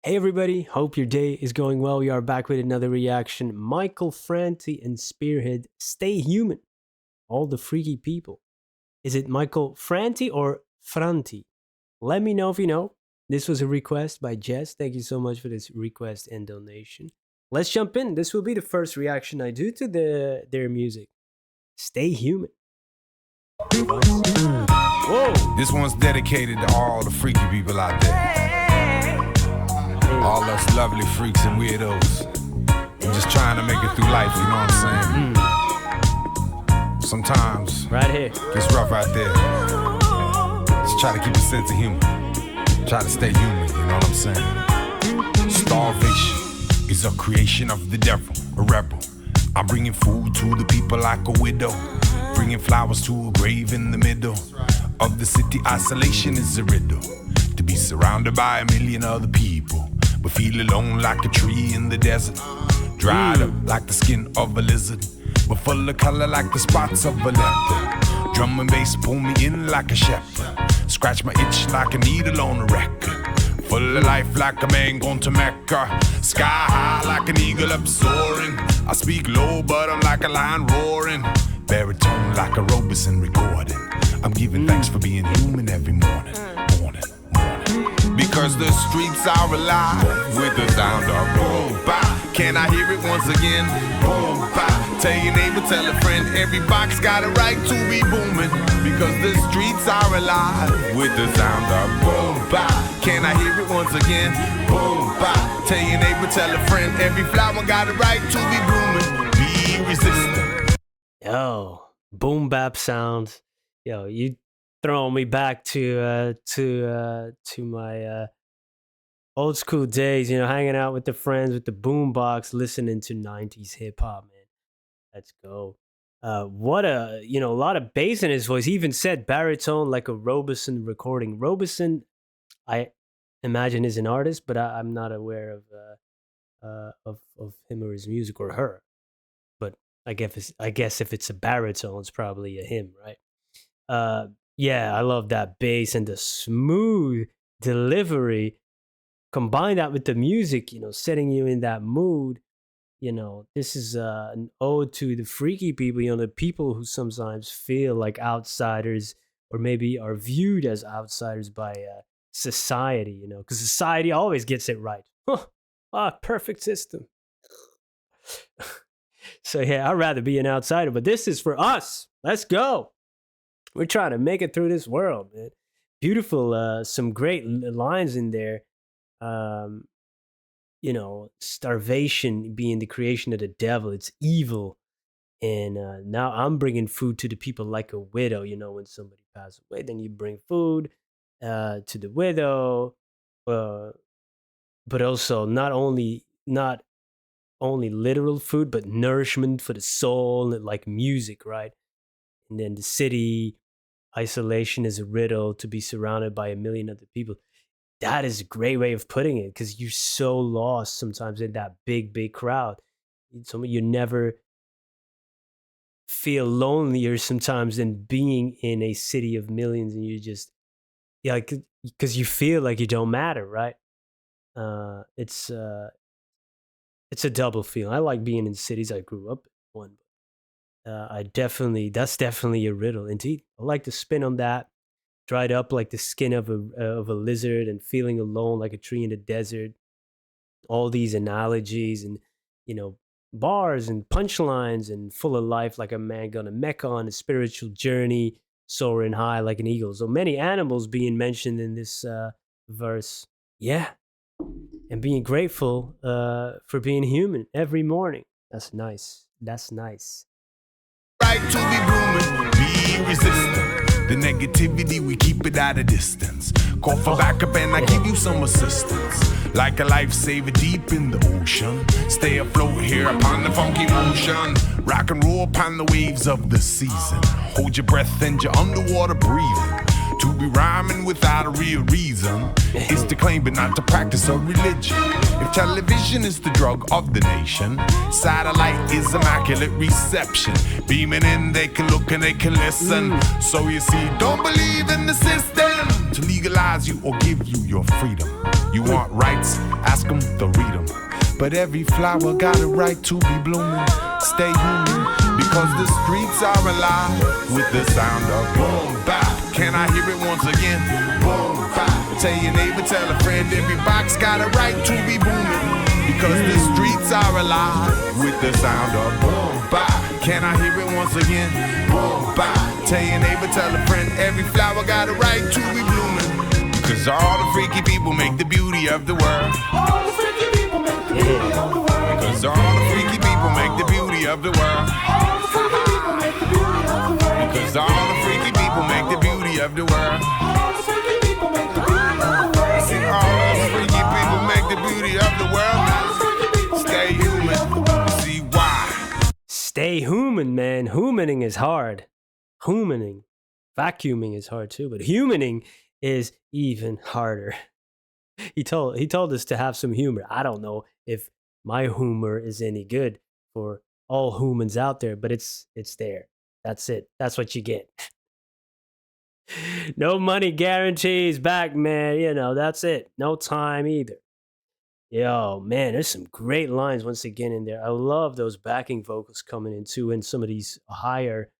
Hey everybody, hope your day is going well. We are back with another reaction. Michael Franti and Spearhead, Stay Human. All the freaky people. Is it Michael Franti or Franti? Let me know if you know. This was a request by Jess. Thank you so much for this request and donation. Let's jump in. This will be the first reaction I do to their music. Stay Human. Whoa! This one's dedicated to all the freaky people out there. All us lovely freaks and weirdos. I'm just trying to make it through life, you know what I'm saying? Sometimes right here it's rough out there. Just try to keep a sense of humor. Try to stay human, you know what I'm saying? Starvation is a creation of the devil, a rebel. I'm bringing food to the people like a widow, bringing flowers to a grave in the middle of the city. Isolation is a riddle. To be surrounded by a million other people, but feel alone like a tree in the desert. Dried up like the skin of a lizard, but full of color like the spots of a leopard. Drum and bass pull me in like a shepherd. Scratch my itch like a needle on a record. Full of life like a man gone to Mecca. Sky high like an eagle up soaring. I speak low but I'm like a lion roaring. Baritone like a Robeson recording. I'm giving thanks for being human every morning. Because the streets are alive with the sound of boom bap. Can I hear it once again? Boom bap. Tell your neighbor, tell a friend, every box got a right to be booming. Because the streets are alive with the sound of boom bap. Can I hear it once again? Boom bap. Tell your neighbor, tell a friend, every flower got a right to be blooming. Be resistant. Yo, boom bap sounds. Yo, you throwing me back to my old school days, hanging out with the friends with the boombox, listening to 90s hip hop, man. Let's go. What a lot of bass in his voice. He even said baritone like a Robeson recording. Robeson, I imagine, is an artist, but I'm not aware of him or his music or her. But I guess if it's a baritone, it's probably a him, right? Yeah, I love that bass and the smooth delivery. Combine that with the music, setting you in that mood. This is an ode to the freaky people, the people who sometimes feel like outsiders or maybe are viewed as outsiders by society, because society always gets it right. Perfect system. So yeah, I'd rather be an outsider, but this is for us. Let's go. We're trying to make it through this world, man. Beautiful, some great lines in there. Starvation being the creation of the devil. It's evil. And now I'm bringing food to the people like a widow. When somebody passes away, then you bring food to the widow. But also not only literal food, but nourishment for the soul, like music, right? And then the city, isolation is a riddle, to be surrounded by a million other people. That is a great way of putting it, because you're so lost sometimes in that big crowd. You never feel lonelier sometimes than being in a city of millions, and you just, because you feel like you don't matter, right? It's a double feeling. I like being in cities. I grew up in one. That's definitely a riddle. Indeed, I like to spin on that. Dried up like the skin of a lizard, and feeling alone like a tree in the desert. All these analogies and bars and punchlines, and full of life like a man gonna mecca on a spiritual journey, soaring high like an eagle. So many animals being mentioned in this verse. Yeah, and being grateful for being human every morning. That's nice. That's nice. Right to be blooming, be resistant. The negativity, we keep it at a distance. Call for backup and I give you some assistance. Like a lifesaver deep in the ocean. Stay afloat here upon the funky motion. Rock and roll upon the waves of the season. Hold your breath and you're underwater breathing. To be rhyming without a real reason is to claim but not to practice a religion. If television is the drug of the nation, satellite is immaculate reception. Beaming in, they can look and they can listen. So you see, don't believe in the system to legalize you or give you your freedom. You want rights? Ask them, they'll read them. But every flower got a right to be blooming. Stay human, because the streets are alive with the sound of boom bap. Can I hear it once again? Boom bap. Tell your neighbor, tell a friend, every box got a right to be booming. Because the streets are alive with the sound of boom bap. Can I hear it once again? Boom bap. Tell your neighbor, tell a friend, every flower got a right to be blooming. Because all the freaky people make the beauty of the world. All the freaky people make the beauty of the world. Because all the freaky people make the beauty of the world. All the freaky people make the beauty of the world. Because all the freaky people make the beauty of the world. All the freaky people make the beauty of the world. See, all the freaky people make the beauty of the world. Stay human. See why? Stay human, man. Humaning is hard. Humaning. Vacuuming is hard too, but humaning is even harder. He told us to have some humor. I don't know if my humor is any good for all humans out there, but it's there. That's it. That's what you get. No money guarantees back, man. You know, that's it. No time either. Yo, man, there's some great lines once again in there. I love those backing vocals coming in too, and some of these higher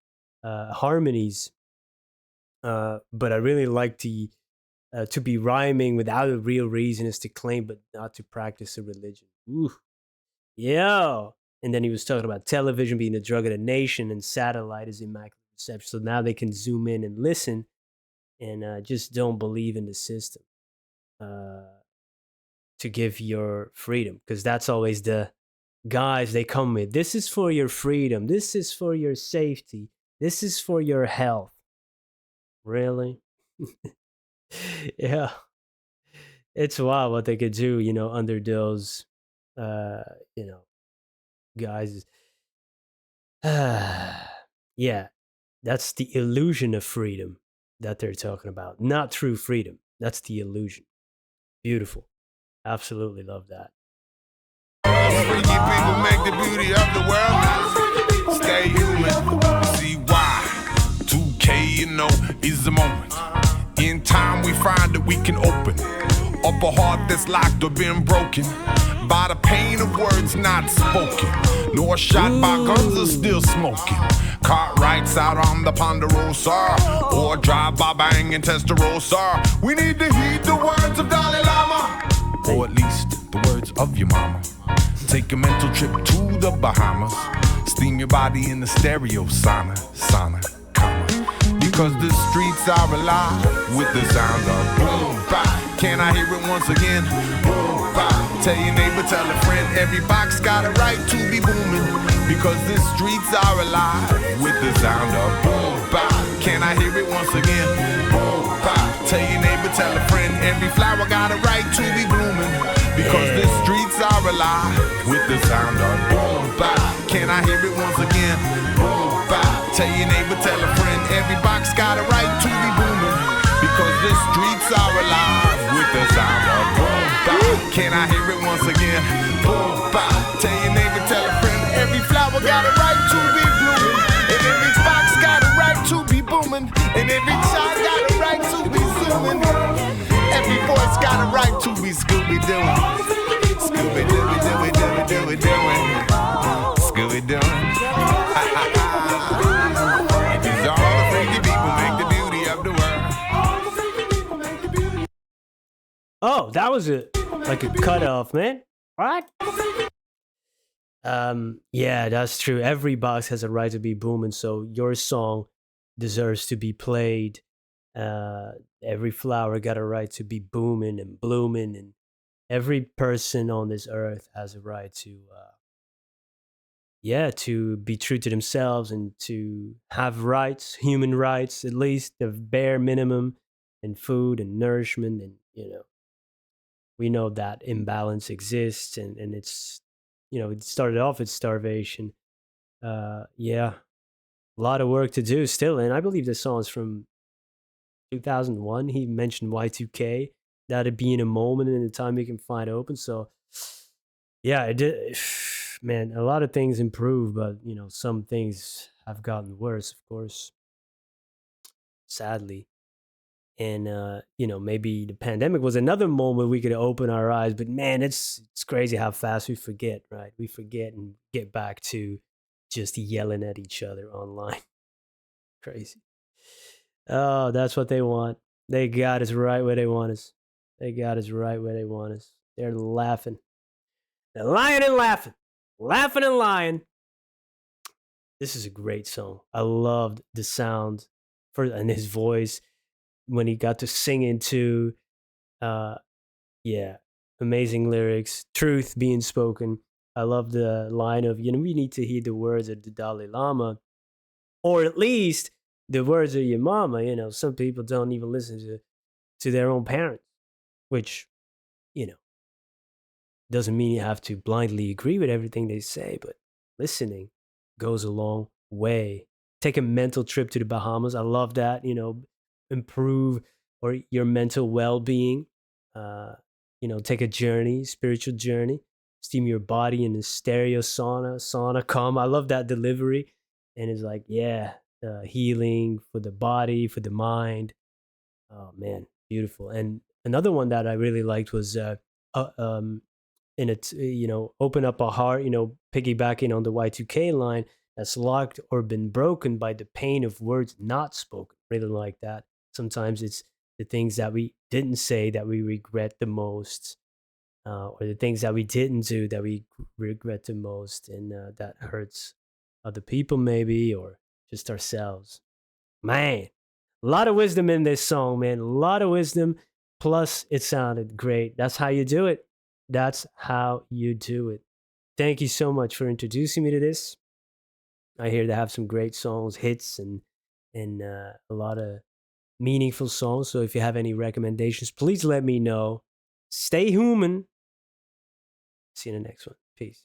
harmonies. But I really like the to be rhyming without a real reason is to claim, but not to practice a religion. Ooh, yo. And then he was talking about television being the drug of the nation and satellite is immaculate reception. So now they can zoom in and listen and just don't believe in the system uh, to give your freedom. Because that's always the guys they come with. This is for your freedom. This is for your safety. This is for your health. Really? Yeah. It's wild what they could do, under those, uh, you know, guys. Yeah, that's the illusion of freedom that they're talking about. Not true freedom. That's the illusion. Beautiful. Absolutely love that. Freaky people make the beauty of the world. Stay human. See why? 2K, is the moment. In time we find that we can open up a heart that's locked or been broken by the pain of words not spoken, nor shot by guns are still smoking. Cartwrights out on the Ponderosa, or drive by bang and Testarossa. We need to heed the words of Dalai Lama, or at least the words of your mama. Take a mental trip to the Bahamas, steam your body in the stereo sauna, comma. Because the streets are alive with the sound of boom bap. Can I hear it once again? Boom bap. Tell your neighbor, tell a friend, every box got a right to be booming. Because the streets are alive with the sound of boom bap. Can I hear it once again? Boom bap. Tell your neighbor, tell a friend, every flower got a right to be blooming. Because the streets are alive with the sound of boom bap. Can I hear it once again? Boom bap. Tell your neighbor, tell a friend, every box got a right to be booming. Because the streets are alive with the sound of boom bap. Can I hear it once again? Boom bap. Tell your neighbor, tell a friend, every flower got a right to be blooming. And every box got a right to be booming. And every child got a right to be zooming. Every voice got a right to be Scooby-Dooing. Scooby-Dooby-Dooby-Dooby-Dooby-Dooing. Scooby-Dooing. Because all the freaky people make the beauty of the world. All the freaky people make the beauty. Oh, that was like a cutoff, man. What? Yeah, that's true. Every box has a right to be booming, so your song deserves to be played. Every flower got a right to be booming and blooming, and every person on this earth has a right to to be true to themselves and to have rights, human rights, at least the bare minimum, and food and nourishment. And we know that imbalance exists, and it's it started off with starvation. Yeah, a lot of work to do still, and I believe this song is from 2001. He mentioned Y2K. That'd be in a moment in the time you can find open. So yeah, it did. Man, a lot of things improved, but some things have gotten worse, of course, sadly. And maybe the pandemic was another moment we could open our eyes. But man, it's crazy how fast we forget, right? We forget and get back to just yelling at each other online. Crazy. Oh, that's what they want. They got us right where they want us. They got us right where they want us. They're laughing. They're lying and laughing. Laughing and lying. This is a great song. I loved the sound and his voice when he got to sing into yeah, amazing lyrics, truth being spoken. I love the line of, we need to heed the words of the Dalai Lama, or at least the words of your mama. Some people don't even listen to their own parents, which, you know, doesn't mean you have to blindly agree with everything they say, but listening goes a long way. Take a mental trip to the Bahamas. I love that, improve or your mental well-being. Take a journey, spiritual journey, steam your body in a stereo sauna calm. I love that delivery. And it's like, yeah, healing for the body, for the mind. Oh man, beautiful. And another one that I really liked was uh, um, in it, open up a heart, piggybacking on the Y2K line that's locked or been broken by the pain of words not spoken. Really like that. Sometimes it's the things that we didn't say that we regret the most, or the things that we didn't do that we regret the most, and that hurts other people, maybe, or just ourselves. Man, a lot of wisdom in this song, man. A lot of wisdom. Plus, it sounded great. That's how you do it. That's how you do it. Thank you so much for introducing me to this. I hear they have some great songs, hits, and a lot of meaningful songs. So if you have any recommendations, please let me know. Stay human. See you in the next one. Peace.